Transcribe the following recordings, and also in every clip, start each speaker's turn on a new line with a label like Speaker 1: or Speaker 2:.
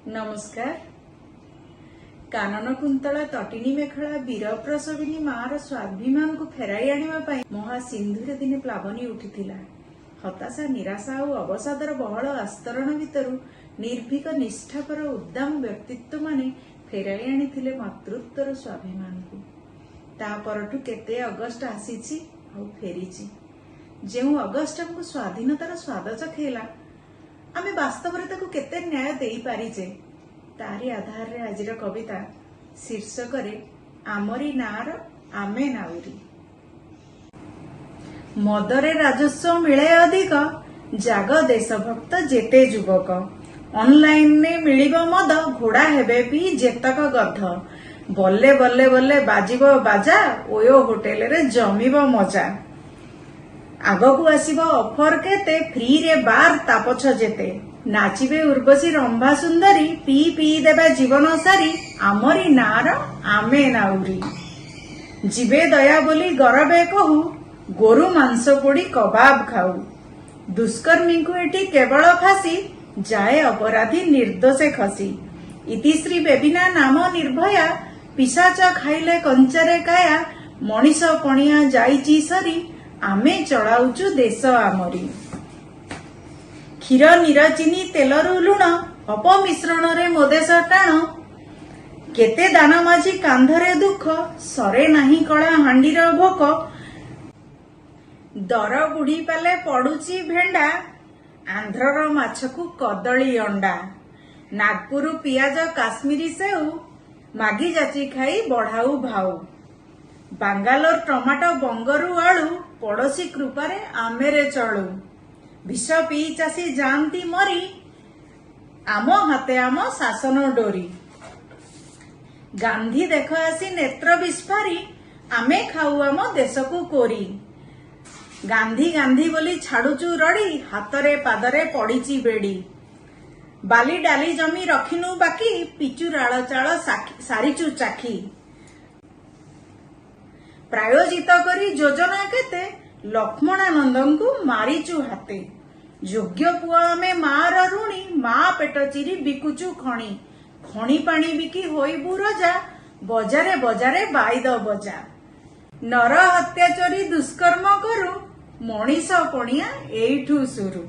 Speaker 1: नमस्कार। कानन कुंतला तटिनी मेखला वीर प्रसविनी मार स्वाभिमान को फेराई आने महासिंधुरे दिने प्लावनी उठिथिला। हताशा निराशा और अवसादर बहल आस्तरण भितर निर्भीक निष्ठापर उद्दाम व्यक्तित्व माने फेराई आनिथिले मातृत्वर स्वाभिमान को। तापरठु केते अगस्ट आसीछि और फेरीछि। जेउ अगस्ट हमको स्वाधीनतार स्वाद चखेला आमे वास्तव में ताकू केते न्याय देई पारिजे तारी आधार रे आजिर कविता शीर्षक रे आमरी नार आमे नाउरी। मदरे राजस्व मिले अधिक जाग देशभक्त जेते युवक। ऑनलाइन ने मिलिबो मद घोड़ा हेबे भी जेतक गध। बल्ले बल्ले बल्ले बाजिबो बाजा ओयो होटेल रे जमिबो मजा। आगकू आसीबो ऑफर केते फ्री रे बार तापछ जेते। नाचिबे उर्वशी रंभा सुंदरी पी पी देबे जीवन सारी आमरी नार आमे नाउरी। जीवे दया बोली गरबे कहू गोरु मांस पोड़ी कबाब खाऊ। दुष्कर्मी को एटी केवल फांसी जाए अपराधी निर्दोषे खसी। इतिश्री बेबिना नाम निर्भया पिशाच खाइले कंचारे काया। मनीष पणिया जाइची सरी आमे चलाउचु देश आमरी। क्षीर नीर चीनी तेलरु लुण अपमिश्रण रे मोदेश टाण। केते दान माझी कांधरे दुख सरे नाही कला हांडीर भोक। दर बुढ़ी पाले पड़ुची भेंडा आंध्रर माछकू कदली अंडा। नागपुर पियाज काश्मीरी सेऊ मागी जाची खाई बढ़ाऊ भाऊ। बांगालोर टमाटो बंगरू आलू पड़ोशी कृपारे आमेरे चलू। विष पी चासी जानती मरी आम हाते आम शासन डोरी। गांधी देख आसी नेत्र विस्फारी आमे खाऊ आम देश को कोरी। गांधी गांधी बोली छाड़ुचु रड़ी हातरे पादरे पड़ीची बेड़ी। बाली डाली जमी रखिनु बाकी पिचु राल चाल सारिचु चाखी। प्रायोजित करी योजना केते लक्ष्मणानंद को मारिचु हाते। योग्य पुआ आमे मार ऋणी माँ पेट चिरी बिकुचु खणी। खणी पानी बिकी होइबु रजा बजारे बजारे बाइद बजा। नर हत्याचरी दुष्कर्म करू मनीष पणिया एइठु सुरु।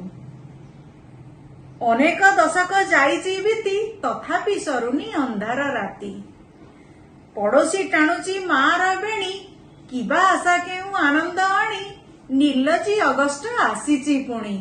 Speaker 1: अनेक दशक जाइची बीती तथापि सरुनी अंधार राती। पड़ोशी टाणुची मार बेणी किबा आशा केउ आनंद आनी। निर्लजी अगस्ट आसीची पुणी।